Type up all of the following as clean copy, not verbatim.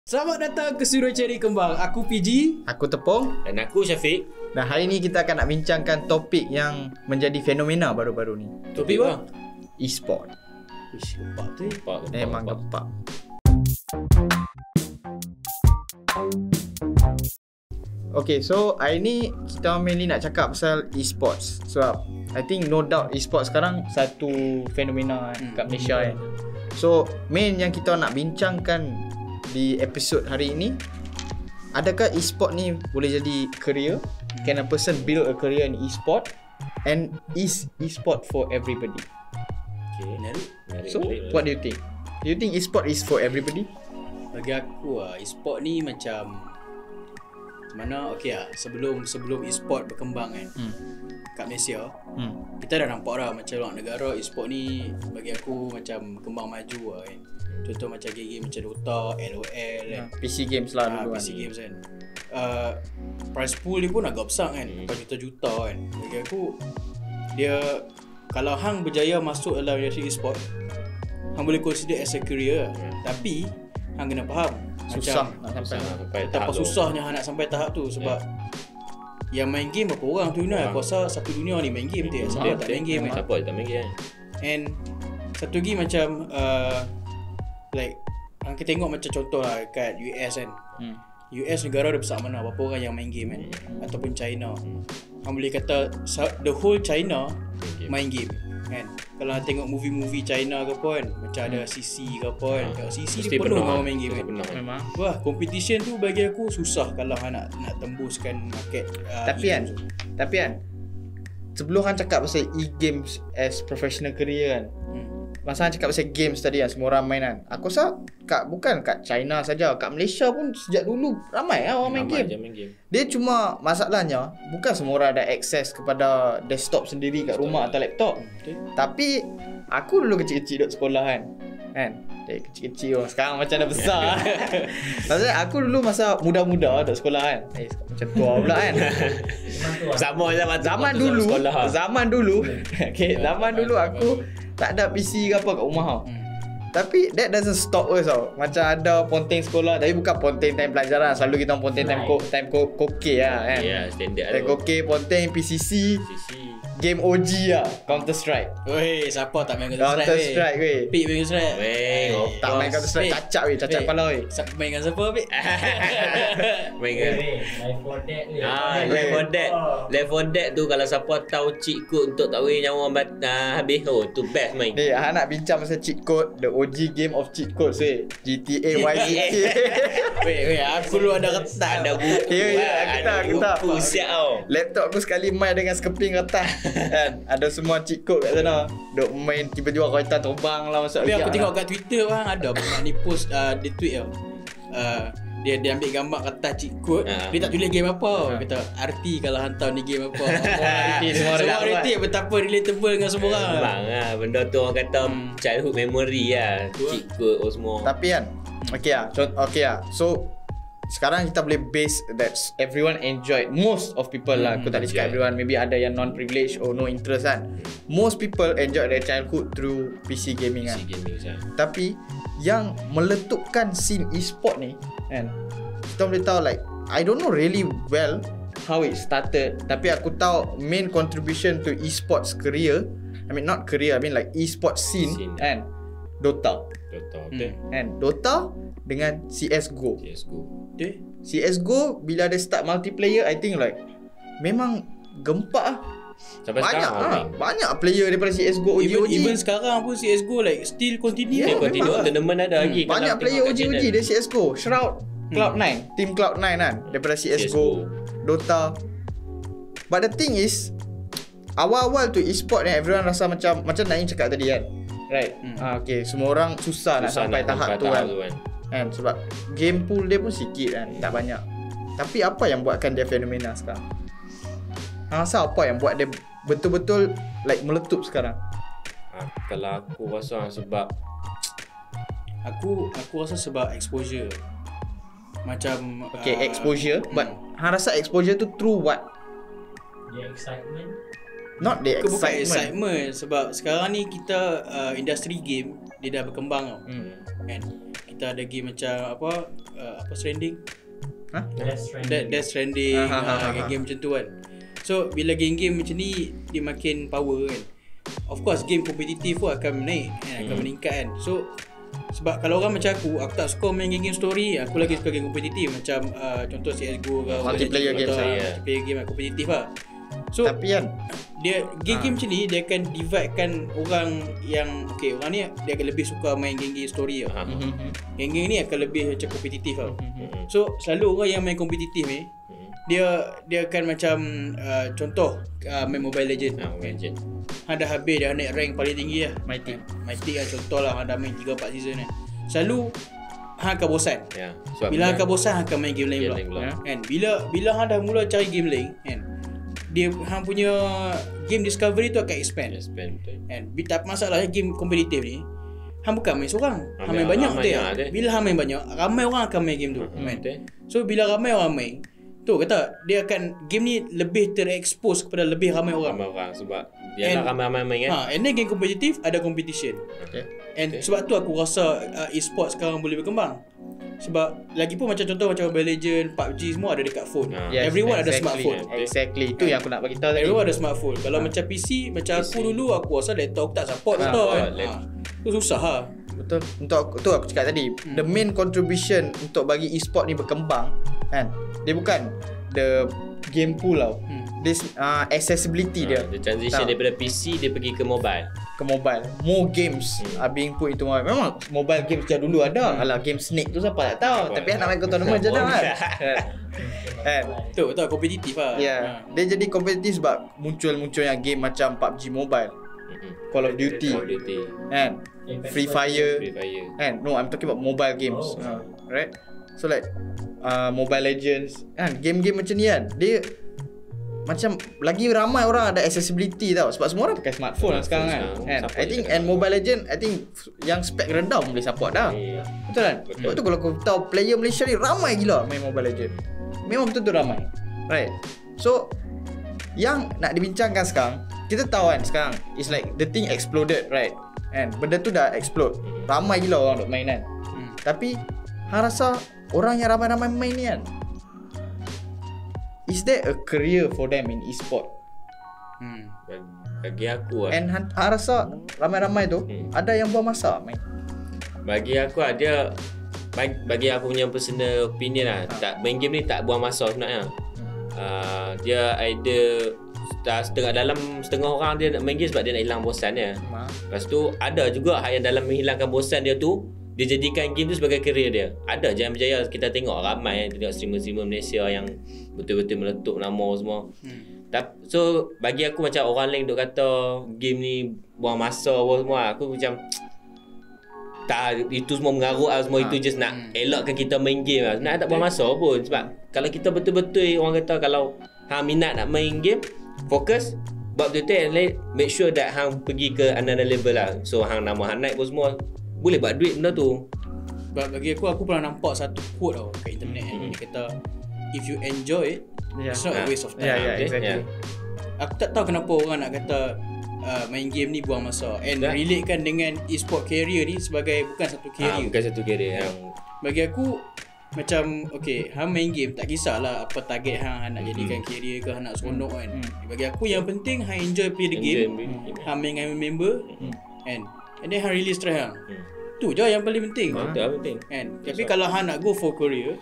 Selamat datang ke Suruh Cari Kembang. Aku PG. Aku Tepung. Dan aku Syafiq. Dan hari ni kita akan nak bincangkan topik yang menjadi fenomena baru-baru ni. Topik apa? E-sport. Wish, gempak tu. Memang gempak. Okay, so hari ni kita mainly nak cakap pasal e-sports. Sebab I think no doubt e-sports sekarang satu fenomena kat Malaysia kan. So main yang kita nak bincangkan di episod hari ini, adakah e-sport ni boleh jadi career? Can a person build a career in e-sport? And is e-sport for everybody? Okay. So what do you think? Do you think e-sport is for everybody? Bagi aku e-sport ni macam mana sebelum e-sport berkembang kan kat Malaysia, kita dah nampak dah macam luar negara e-sport ni bagi aku macam kembang maju kan. Contoh macam game macam Dota, LOL kan. PC games lah dulu PC games kan. Price pool dia pun agak besar kan, juta-juta kan. Bagi aku dia, kalau hang berjaya masuk dalam industri e-sport, hang boleh consider as a career. Tapi hang kena faham susah macam nak sampai betapa susahnya hang nak sampai tahap tu. Sebab yang main game berapa orang tu ni? Aku rasa satu dunia ni main game tu. Siapa tak main game kan? Siapa tak main game? And satu lagi macam like kita tengok macam contoh lah kat US kan. US negara dia besar mana, berapa orang yang main game kan, ataupun China. Hang boleh kata the whole China main game kan. Kalau tengok movie-movie China ke apa kan, macam ada CC ke apa kan, tengok CC dia penuh orang main game kan. Memang. Wah, competition tu bagi aku susah kalau hang nak tembuskan market. Tapi kan sebelum hang cakap pasal e-games as professional career kan, masa hang cakap pasal games tadi kan, semua orang main kan, aku rasa bukan kat China saja, kat Malaysia pun sejak dulu ramai lah orang main game. Dia cuma masalahnya bukan semua orang ada akses kepada desktop sendiri kat rumah atau laptop. Tapi aku dulu kecil-kecil duduk sekolah kan. Dari kecil-kecil sekarang macam dah besar. Maksudnya aku dulu masa muda-muda duduk sekolah kan. Macam tua pula kan. Sama je Zaman dulu okay, zaman dulu aku tak ada PC ke apa kat rumah tau. Tapi that doesn't stop us tau. Macam ada ponteng sekolah, tapi bukan ponteng time pelajaran. Selalu kita ponteng time koke lah kan. Ya, standard time koke, ponteng PCC, game OG lah, Counter Strike. Weh, siapa tak main Counter Strike weh? Pik main Counter Strike. Tak main Counter Strike, cacat kepala weh. Siapa main dengan siapa Pik? Main kan Left 4 Dead tu, kalau siapa tahu cheat code untuk tak boleh nyawa habis tu best main. Ni nak bincang pasal cheat code, the OG game of cheat codes weh. GTA Vice City. Weh, aku dulu ada retas. Ada buku. Ada buku siap tau. Laptop aku sekali main dengan skeping retas kan. Ada semua cheat code kat sana. Duk main tiba-tiba kereta terbang lah masuk. Tapi aku tengok kat Twitter orang ada pernah ni post dia tweet tau. Dia ambil gambar kertas cheat code, dia tak tulis game apa. Kata arti kalau hantar ni game apa. Semua rating betapa relatable dengan semua orang. Bang benda tu orang kata childhood memory lah. Cheat code semua. Tapi kan okay lah. So sekarang kita boleh base that everyone enjoyed. Most of people lah, aku tak boleh cakap everyone, maybe ada yang non-privileged or no interest kan. Most people enjoy their childhood through PC gaming kan. Tapi yang meletupkan scene e-sport ni kan, kita boleh tahu like, I don't know really well how it started, tapi aku tahu main contribution to e-sports career, I mean not career, I mean like e-sports scene kan, Dota kan, Dota dengan CSGO. CSGO bila ada start multiplayer, I think like memang gempak lah. Sampai sekarang banyak player daripada CSGO OG. Even sekarang pun CSGO like still continue. Tournament ada lagi. Banyak player OG dari CSGO. Shroud, Cloud9, team Cloud9 kan, daripada CSGO, Dota. But the thing is, awal-awal tu e-sport ni everyone rasa macam Naim cakap tadi kan, right? Okay, semua orang susah nak sampai tahap tu kan. Sebab game pool dia pun sikit kan, tak banyak. Tapi apa yang buatkan dia fenomena sekarang? Rasa apa yang buat dia betul-betul like meletup sekarang? Kalau aku rasa sebab Aku rasa sebab exposure. Macam exposure. But hang rasa exposure tu through what? The excitement. Not the excitement. Bukan excitement. Sebab sekarang ni kita industri game dia dah berkembang tau. Kan? kita ada game macam apa Stranding. Death Stranding, game macam tu kan. So bila game-game macam ni dia makin power kan. Of course game kompetitif pun akan naik kan, akan meningkat kan. So sebab kalau orang macam aku tak suka main game story, aku lagi suka game kompetitif macam contoh CSGO ke multiplayer game multiplayer game kompetitif lah. So tapi kan dia game macam ni dia akan dividekan orang yang orang ni dia akan lebih suka main game story tau. Game ni akan lebih macam kompetitif tau. So selalu orang yang main kompetitif ni dia akan macam contoh main Mobile Legend. Hang dah habis dah naik rank paling tinggi lah. Mythic lah contoh lah, hang dah main 3-4 season kan. Selalu hang akan bosan. Bila hang akan bosan hang akan main game lain pula. Kan bila hang dah mula cari game lain kan, dia hang punya game discovery tu akan expand kan. Tak masalahnya game kompetitif ni hang bukan main seorang, hang main banyak betul. Bila hang main banyak, ramai orang akan main game tu kan. So bila ramai orang main tu kata dia akan game ni lebih terekspos kepada lebih ramai orang sebab dia nak ramai-ramai main kan. And then game kompetitif ada competition. And sebab tu aku rasa e-sport sekarang boleh berkembang. Sebab lagi pun macam contoh macam Mobile Legend, PUBG semua ada dekat phone. Everyone ada smartphone. Exactly. Itu yang aku nak bagi tahu tadi. Everyone ada smartphone. Kalau macam PC, macam aku dulu aku rasa laptop aku tak support kan. Tu susah lah. Betul. Untuk tu aku cakap tadi, the main contribution untuk bagi e-sport ni berkembang kan. Dia bukan the game pool tau. This accessibility dia. The transition daripada PC dia pergi ke mobile. More games are being put into mobile. Memang mobile games sejak dulu ada. Alah game Snake tu siapa tak tahu. Tapi nak main tournament je dah kan. Betul kompetitif lah. Dia jadi kompetitif sebab munculnya game macam PUBG Mobile, Call of Duty kan, Free Fire kan. No, I'm talking about mobile games. Right? So like Mobile Legends kan, game-game macam ni kan, dia macam lagi ramai orang ada accessibility tau. Sebab semua orang pakai smartphone sekarang kan. I think and Mobile Legend yang spek rendah boleh support dah. Betul kan? Sebab tu kalau kau tahu player Malaysia ni ramai gila main Mobile Legend. Memang betul-betul ramai. Right. So yang nak dibincangkan sekarang, kita tahu kan sekarang it's like the thing exploded, right? And benda tu dah explode. Ramai gila orang duk main kan. Tapi hang rasa orang yang ramai-ramai main ni kan, is there a career for them in e-sport? Bagi aku And hang rasa ramai-ramai tu ada yang buang masa main? Bagi aku dia bagi aku punya personal opinion lah, tak main game ni tak buang masa sebenarnya. Dia either setengah orang dia nak main game sebab dia nak hilang bosan dia. Lepas tu ada juga yang dalam menghilangkan bosan dia tu, dia jadikan game tu sebagai career dia. Ada Jaya Berjaya kita tengok ramai tengok streamer-streamer Malaysia yang betul-betul meletup nama semua. So bagi aku macam orang lain duk kata game ni buang masa semua, aku macam tak, itu semua mengarut lah, semua itu just nak elakkan kita main game lah. Sebenarnya tak buang masa pun. Sebab kalau kita betul-betul orang kata kalau hang minat nak main game, fokus buat betul-betul and make sure that hang pergi ke another level lah. So hang nama hang naik pun semua boleh buat duit benda tu. Sebab bagi aku pernah nampak satu quote tau kat internet dia kata if you enjoy it, it's not a waste of time. Exactly. Aku tak tahu kenapa orang nak kata main game ni buang masa and relatekan dengan e-sport career ni sebagai bukan satu career. Bukan satu career yang bagi aku macam hang main game tak kisahlah apa target hang nak jadikan career ke hang nak seronok kan. Bagi aku yang penting hang enjoy play the game, hang main dengan member and then hang release stress hang. Tu je yang paling penting. penting kan. Tapi kalau hang nak go for career,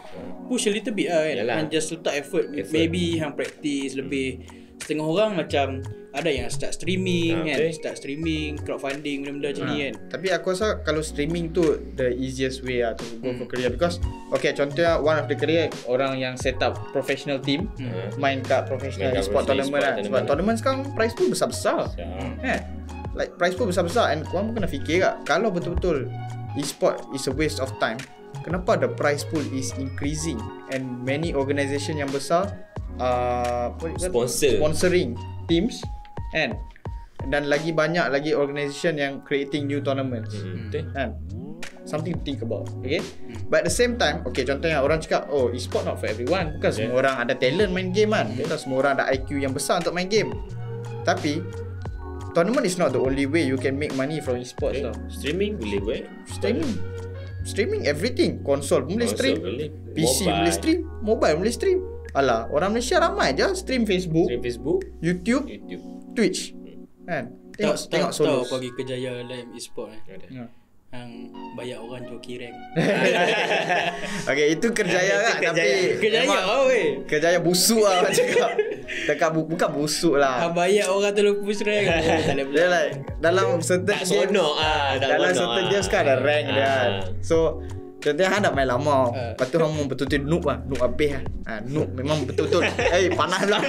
push a little bit lah kan. Hang just letak effort. Maybe hang practice lebih. Setengah orang macam ada yang start streaming kan, start streaming, crowdfunding benda-benda macam ni kan. Tapi aku rasa kalau streaming tu the easiest way to go for career, because contohnya one of the career orang yang set up professional team, main kat professional e-sport tournament kan. Sebab tournament sekarang prize pool besar-besar kan. Like prize pool besar-besar, and korang pun kena fikir tak, kalau betul-betul e-sport is a waste of time, kenapa the prize pool is increasing and many organisation yang besar sponsoring teams and dan lagi banyak lagi organisation yang creating new tournaments kan. Something to think about. Okay. But at the same time, contohnya orang cakap e-sport not for everyone. Bukan semua orang ada talent main game kan. Bukan semua orang ada IQ yang besar untuk main game. Tapi tournament is not the only way you can make money from e-sports tau. Streaming boleh buat. Streaming streaming everything. Konsol pun boleh stream, boleh. PC Mobile. boleh stream, mobile boleh stream. Alah, orang Malaysia ramai je stream Facebook, Stream Facebook, YouTube, YouTube. Twitch. Kan? Tengok Tahu Solos. pergi Kejaya Live e-sport Ada. Ya. yang banyak orang joki rank. Okay, itu kerjaya kan, tapi Kejaya memang weh. kerjaya busuk lah nak cakap. Bukan busuk lah. Banyak orang terlalu push rank. Tak boleh Dia like dalam certain Tak game, seronok dalam certain games kan ada rank dia kan. So contohnya Han dah main lama. Lepas tu Han betul-betul noob lah. Noob habis lah. Noob memang betul-betul. Panas lah.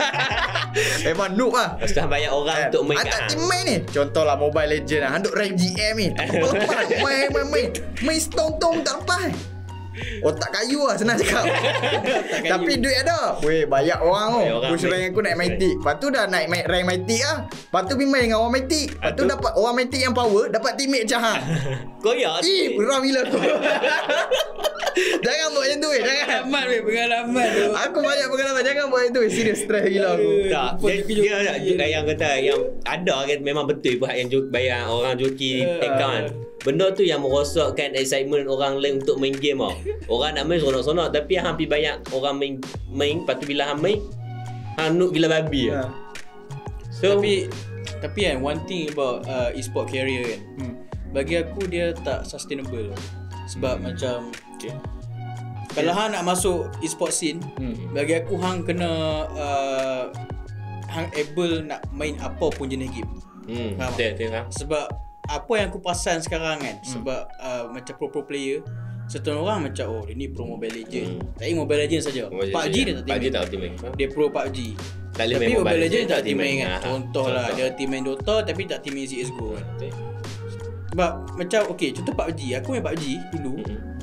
Memang noob lah. Lepas tu banyak orang untuk main Han tak kat team main ni. Contoh lah Mobile Legend lah. Han duk rank GM ni. Tak lepas. Main stong-tong tak lepas. Otak kayu lah senang cakap. Tapi duit ada. Weh banyak orang Banyak tu orang push main. rank aku naik Mythic. Lepas tu dah naik rank Mythic lah. Lepas tu pergi main dengan orang Mythic. Lepas tu dapat orang Mythic yang power. Dapat teammate macam Han. Koyak. Geram gila tu. Jangan buat macam tu jangan. Pengalaman weh, pengalaman tu. Aku banyak pengalaman. Jangan buat macam tu serius stress gila aku. Tak, dia yang kata yang ada kan memang betul buat yang bayar orang joki account. Benda tu yang merosakkan excitement orang lain untuk main game tau. Orang nak main seronok-seronok tapi hampir banyak orang main lepas tu bila hang main hang noob gila babi lah. So Tapi kan one thing about e-sport career kan. Bagi aku dia tak sustainable. Sebab macam kalau hang nak masuk e-sport scene, bagi aku hang kena hang able nak main apa pun jenis game. Faham tak? betul kan. Sebab apa yang aku perasan sekarang kan, sebab macam pro player, certain orang macam dia ni pro Mobile Legend. Tak ingat Mobile Legend saja. PUBG dia tak PUBG team tak team main. dia pro PUBG. Tak boleh Tapi main Mobile Legend tak team main main kan. Contoh lah dia team main Dota tapi tak team main CS:GO kan. Sebab macam contoh PUBG, aku main PUBG dulu.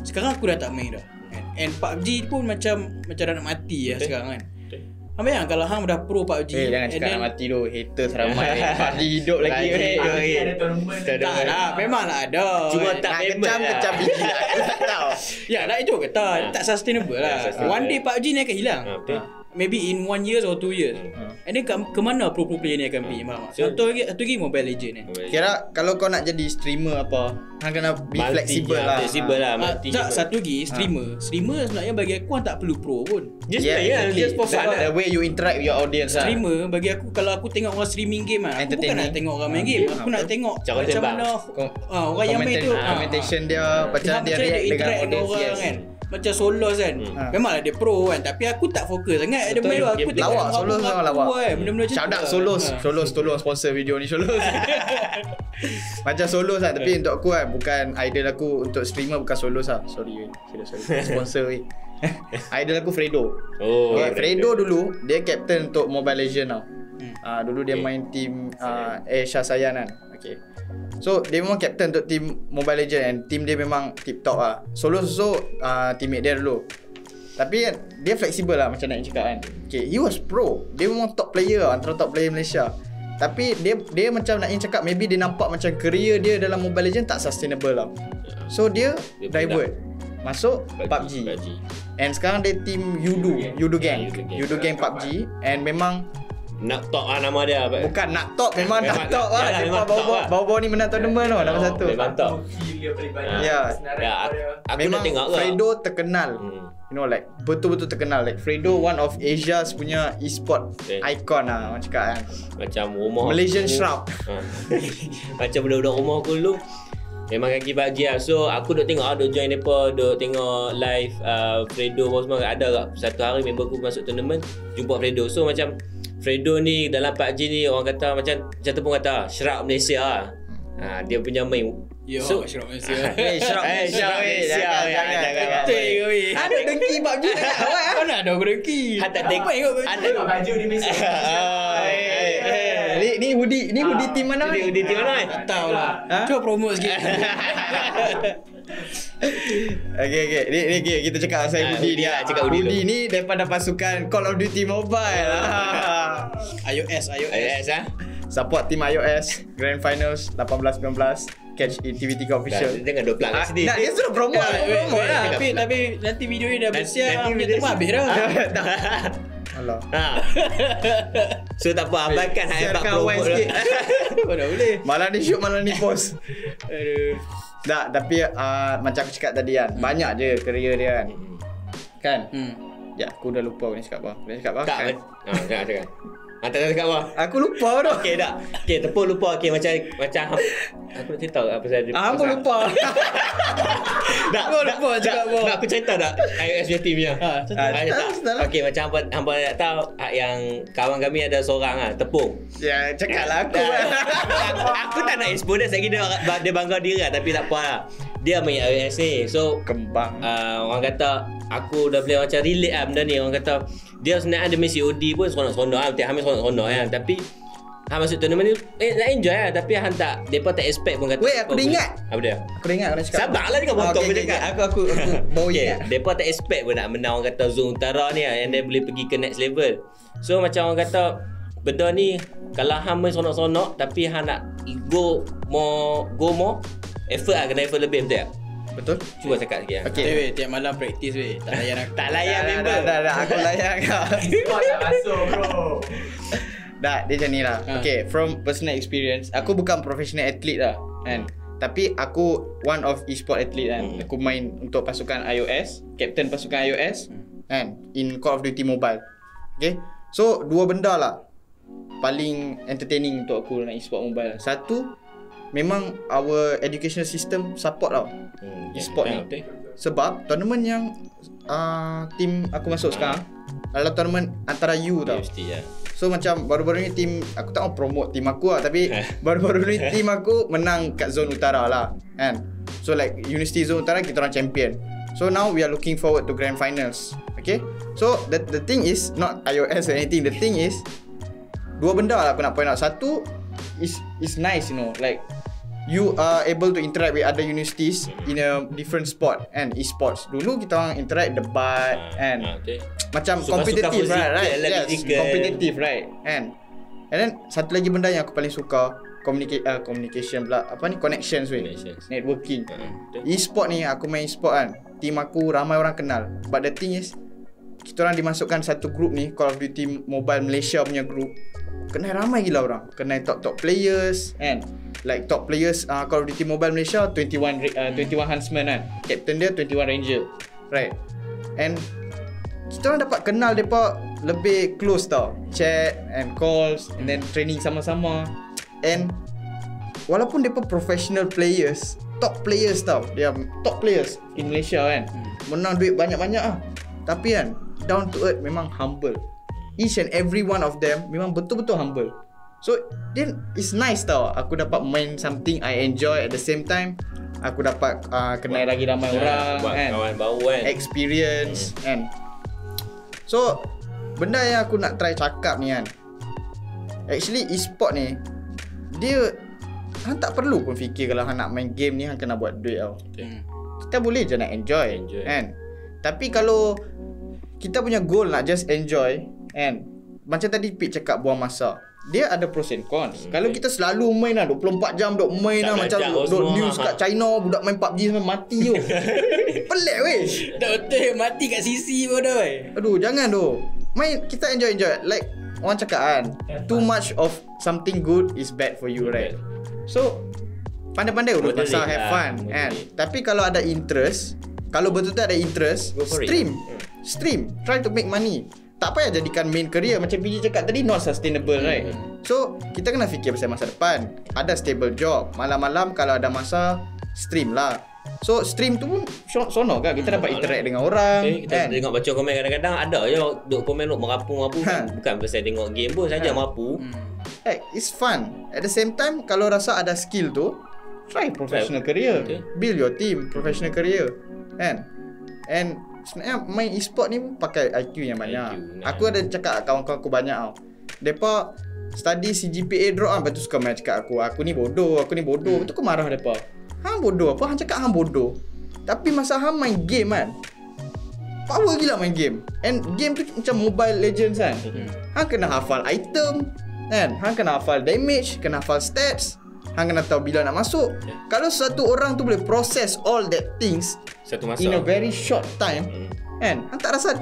Sekarang aku dah tak main dah. And PUBG pun macam dah nak mati lah sekarang kan. Hang bayang kalau hang dah pro PUBG. Jangan cakap nak mati tu. Haters ramai. PUBG hidup lagi. Ada tournament. Tak lah, memanglah ada. Cuma kan. tak famous Kecam biji lah. Aku tak tahu. Ya lah itu kata tak sustainable lah. sustainable. One day PUBG ni akan hilang. Betul. Maybe in 1 year or 2 years. And then ke mana pro player ni akan pergi? Faham tak? Contoh lagi Mobile Legend ni. Kira kalau kau nak jadi streamer apa, hang kena be flexible lah. Flexible lah. Multi Tak, satu lagi streamer. Streamer sebenarnya bagi aku tak perlu pro pun. Just Yeah, main lah. exactly. Just for fun Sebab lah. the way you interact with your audience lah. Streamer bagi aku kalau aku tengok orang streaming game aku bukan Entertaining. nak tengok orang main game. Aku nak tengok Cara macam tembak. mana orang yang main tu Commentation dia, macam dia react dengan interact dengan audience. orang Yes. kan. Macam Solos kan. Memanglah dia pro kan, tapi aku tak fokus sangat dia Betul, main tu. Aku game tengok Lawak Solos memang lawak. Benda-benda macam Shout tu. out Solos. Solos tolong sponsor video ni Solos. Macam Solos lah. Tapi untuk aku kan, bukan idol aku untuk streamer bukan Solos lah. Sorry. Sponsor weh. Idol aku Fredo. Oh, Okay, Fredo dulu dia captain untuk Mobile Legend tau. Dulu dia main team Shah Sayan kan. Okay. So dia memang captain untuk team Mobile Legend and team dia memang tip top lah. Solo teammate dia dulu. Tapi kan dia fleksibel lah macam nak cakap kan. Okay, he was pro. Dia memang top player lah, antara top player Malaysia. Tapi dia macam nak cakap maybe dia nampak macam career dia dalam Mobile Legend tak sustainable lah. So dia divert masuk PUBG. And sekarang dia team Yudu Gang. Yudu Gang PUBG and memang nak top lah nama dia. bukan nak top, memang Memang nak top lah. yalah, memang Lepas top lah. bawa-bawa ni menang tournament tau, nombor 1. Memang top. Dia paling banyak. Ya. Aku Memang nak tengok ke. Fredo terkenal. You know like betul-betul terkenal. Like Fredo one of Asia's punya e-sport icon lah orang cakap kan. Macam rumah Malaysian aku- Shroud. Macam budak-budak rumah aku dulu memang kaki pagi lah. So aku duk tengok duk join mereka, duk tengok live Fredo apa semua. Ada tak satu hari member aku masuk tournament jumpa Fredo. So macam Fredo ni dalam PUBG ni orang kata macam tepung kata Shroud Malaysia lah. Dia punya main. Ya, So- Shroud Malaysia. Shroud Malaysia. jangan. Betul ke weh? Ada dengki PUBG tak awak. Mana ada berengki? Han tak tengok. Apa yang kau Ada Baju di Malaysia. Ni hoodie team mana ni? Dia team mana? tak tahu lah. Cuba promote sikit. Okay. Ni kita cakap pasal hoodie hoodie ni. lah, cakap hoodie Hoodie ni daripada pasukan Call of Duty Mobile lah. iOS. Yes ah. Support team iOS Grand Finals 18-19. Catch TV3 official. Jangan duk plug kat sini. Nah, dia suruh promote lah. Tapi nanti video ni dah bersiap. nanti Dia video tempat habis dah. Allah. So tak apa, abaikan hang Siarkan promote wine dah. sikit. Mana boleh. Malah ni shoot, malah ni post. Aduh. Tak, tapi macam aku cakap tadi kan, banyak je career dia kan. Kan? Ya, aku dah lupa aku nak cakap apa. Aku nak cakap apa? Tak, Kan? jangan cakap. Tak cakap apa. Aku lupa dah. Okey tak. Okey, tepuk lupa. Okey, macam aku nak cerita apa pasal Aku lupa. Aku lupa cakap apa. Nak aku cerita tak iOS punya team punya. cerita lah. Okey, macam hangpa nak tahu yang kawan kami ada seorang tepung. Ya, cakaplah aku. Aku tak nak expose dia, saya dia bangga diri lah, tapi tak apa lah. Dia main iOS ni. So Kembang. orang kata aku dah boleh macam relate lah benda ni. Orang kata dia sebenarnya dia main COD pun seronok-seronok lah. Tiap Hamil seronok-seronok kan. Tapi masuk tournament ni nak enjoy lah. Tapi tak, mereka tak expect pun kata. Weh, aku dah ingat. Apa dia? Aku dah ingat aku nak cakap. Sabarlah jangan potong Okay, aku cakap. Aku baru Okay, ingat. mereka tak expect pun nak menang orang kata Zone Utara ni lah, yang dia boleh pergi ke next level. So macam orang kata benda ni kalau hang main seronok-seronok tapi hang nak go more effort lah, kena effort lebih, betul tak? Betul? Cuba cakap sikit. Okay. Weh, tiap malam praktis weh. Tak layan aku. Tak layan member. Dah, aku layan kau. Kau tak masuk bro. Dah, dia macam ni lah. Ha. Okay, from personal experience, aku bukan professional athlete lah kan. Tapi aku one of e-sport athlete kan. Aku main untuk pasukan iOS, captain pasukan iOS kan, in Call of Duty Mobile. Okay, so dua benda lah paling entertaining untuk aku nak e-sport mobile. Satu, memang our educational system support tau e-sport ni. Sebab tournament yang team aku masuk sekarang adalah tournament antara U tau. Mesti lah. So macam baru-baru ni team, aku tak mau promote team aku lah, tapi baru-baru ni team aku menang kat zone utara lah kan. So like University Zone Utara kita orang champion. So now we are looking forward to grand finals. Okay, so the thing is not iOS or anything. The thing is dua benda lah aku nak point out. Satu is nice, you know, like you are able to interact with other universities in a different sport and e-sports. Dulu kita orang interact debat and macam Suka-suka competitive, fizikal, right? Yes, physical. competitive, right? And then satu lagi benda yang aku paling suka, communication pula, apa ni, connections weh, Connections. networking. Betul. E-sport ni, aku main e-sport kan, team aku ramai orang kenal. But the thing is, kita orang dimasukkan satu group ni, Call of Duty Mobile Malaysia punya group. Kenal ramai gila orang. Kenal top players and like top players Call of Duty Mobile Malaysia 21 Huntsman kan. Captain dia 21 Ranger. Right. And kita orang dapat kenal depa lebih close tau. Chat and calls and then training sama-sama. And walaupun depa professional players, top players tau. Dia top players in Malaysia kan. Menang duit banyak-banyak ah. Tapi kan down to earth, memang humble. Each and every one of them memang betul-betul humble. So then it's nice tau. Aku dapat main something I enjoy, at the same time aku dapat kenal lagi ramai orang buat kan. kawan baru kan. Experience kan. So benda yang aku nak try cakap ni kan, actually e-sport ni dia, hang tak perlu pun fikir kalau hang nak main game ni hang kena buat duit tau. Kita boleh je nak enjoy. Kan. Tapi kalau kita punya goal nak just enjoy kan, macam tadi Pete cakap buang masa, dia ada pros and cons. Kalau kita selalu main lah 24 jam duk main Tak lah, macam belajar duk semua, news kat China, budak main PUBG sampai mati tu. Pelik weh. Tak betul, mati kat sisi pun dah weh. Aduh, jangan tu. Main, kita enjoy. Like orang cakap kan, too much of something good is bad for you, right? So pandai-pandai urut Moderate masa, have lah, fun kan. moderate. Tapi kalau ada interest, kalau betul-betul ada interest, Go for it. stream, try to make money. Tak payah jadikan main career. Macam PJ cakap tadi, not sustainable, right? So kita kena fikir pasal masa depan. Ada stable job, malam-malam kalau ada masa, stream lah. So stream tu pun sonok kan, kita dapat interact dengan orang Kita kan. tengok baca komen kadang-kadang ada je duk komen duk merapu-merapu kan. Bukan pasal tengok game pun saja merapu. Like, it's fun. At the same time, kalau rasa ada skill tu, try professional career. Okay. Build your team, professional career. Kan? And sebenarnya main e-sport ni pakai IQ yang banyak. IQ, Aku ada cakap kawan-kawan aku banyak tau. Depa study CGPA drop kan, lepas tu suka main cakap aku ni bodoh, Betul aku marah depa. Hang bodoh apa? Hang cakap hang bodoh. Tapi masa hang main game kan, power gila main game. And game tu macam Mobile Legends kan. Hang kena hafal item kan, hang kena hafal damage, kena hafal stats, hang kena tahu bila nak masuk. Kalau satu orang tu boleh process all that things Satu masa. in a very short time kan, hang tak rasa,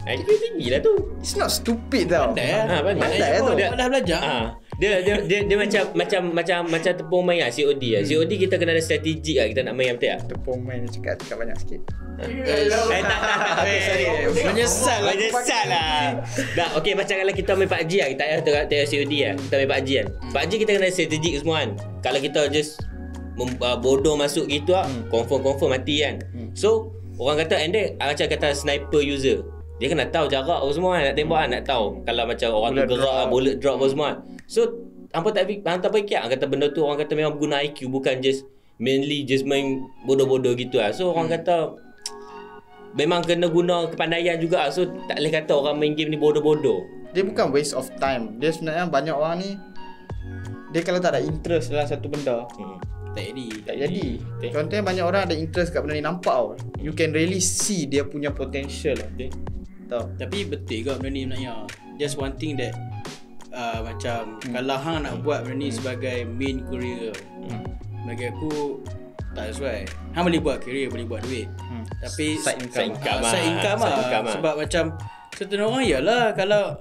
IQ tinggi lah tu. it's not stupid tau. Pandai lah. Pandai Pandai tu. tu. Dia Dah belajar. Dia macam tepung main lah COD lah. COD kita kena ada strategi lah kita nak main betul tak? Tepung main cakap banyak sikit. Tak. Sorry. Menyesal lah. Dah, okey macam kalau kita main PUBG lah, kita tengok COD lah. Kita main PUBG kan. PUBG kita kena ada strategi semua kan. Kalau kita just bodoh masuk gitu lah, confirm mati kan. So, orang kata and then macam kata sniper user. Dia kena tahu jarak apa semua kan, nak tembak kan, nak tahu kalau macam orang tu gerak bullet drop apa semua kan. So hampa tak fikir kata benda tu orang kata memang guna IQ, bukan just mainly just main bodoh-bodoh gitu lah. So orang kata memang kena guna kepandaian juga. So tak boleh kata orang main game ni bodoh-bodoh. Dia bukan waste of time. Dia sebenarnya banyak orang ni, dia kalau tak ada interest dalam satu benda, tak jadi. Okay. Contohnya banyak orang ada interest kat benda ni, nampak tau. You can really see dia punya potential. Okay. Tapi betul ke benda ni sebenarnya. Just one thing that macam kalau hang nak buat benda ni sebagai main career, bagi aku tak sesuai. Hang boleh buat career, boleh buat duit, tapi side income lah. Sebab macam certain orang ialah kalau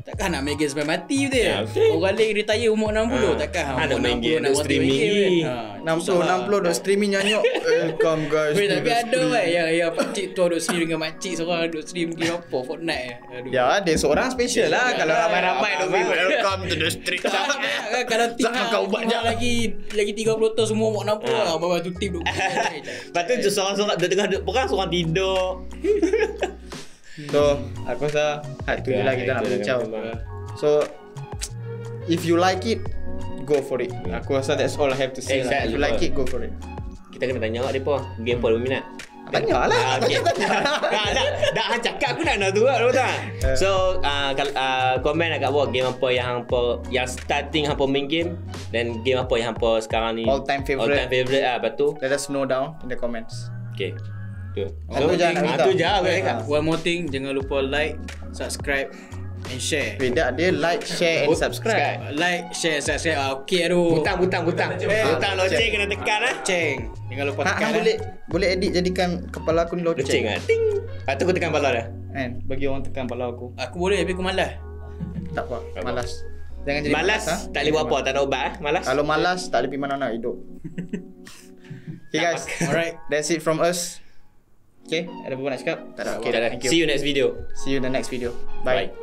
takkan nak main game sampai mati betul. Orang lain retire umur 60, takkan hang nak main game, nak streaming. 60 duk streaming nyanyuk. Welcome guys. Tapi ada yang pakcik tu duk stream dengan makcik seorang duk stream game apa Fortnite. Ya, dia seorang special lah. Kalau ramai-ramai duk welcome to the street. Kalau tim kau ubat lagi 30 tahun semua umur 60 lah, baru tu tim duk. Lepas tu seorang-seorang tengah perang, seorang tidur. So aku rasa itu je lah kita nak bincang. So if you like it, go for it. Aku rasa that's all I have to say. If you like it, go for it. Kita kena tanya awak depa game apa minat. Tanya lah. Okay. Dah cakap aku nak tu lah tak. So komen kat bawah game apa yang starting hampa main game, dan game apa yang hampa sekarang ni all time favourite lah. Lepas tu let us know down in the comments. Okay. Tu je one more thing, jangan lupa like, subscribe and share. Beda dia like, share and subscribe. Like, share, subscribe. Okey aduh. Butang loceng kena tekan lah. Loceng. Jangan lupa tekan. Boleh edit jadikan kepala aku ni loceng. Loceng ah. Ting. Lepas tu aku tekan kepala dah. Kan bagi orang tekan kepala aku. Aku boleh tapi aku malas. Tak apa, malas. Jangan jadi malas. Tak boleh buat apa, tak ada ubat malas. Kalau malas tak boleh pergi mana nak hidup. Okay guys. Alright. That's it from us. Okay, ada apa nak cakap? Tak ada. Okay, thank you. See you next video. See you in the next video. Bye.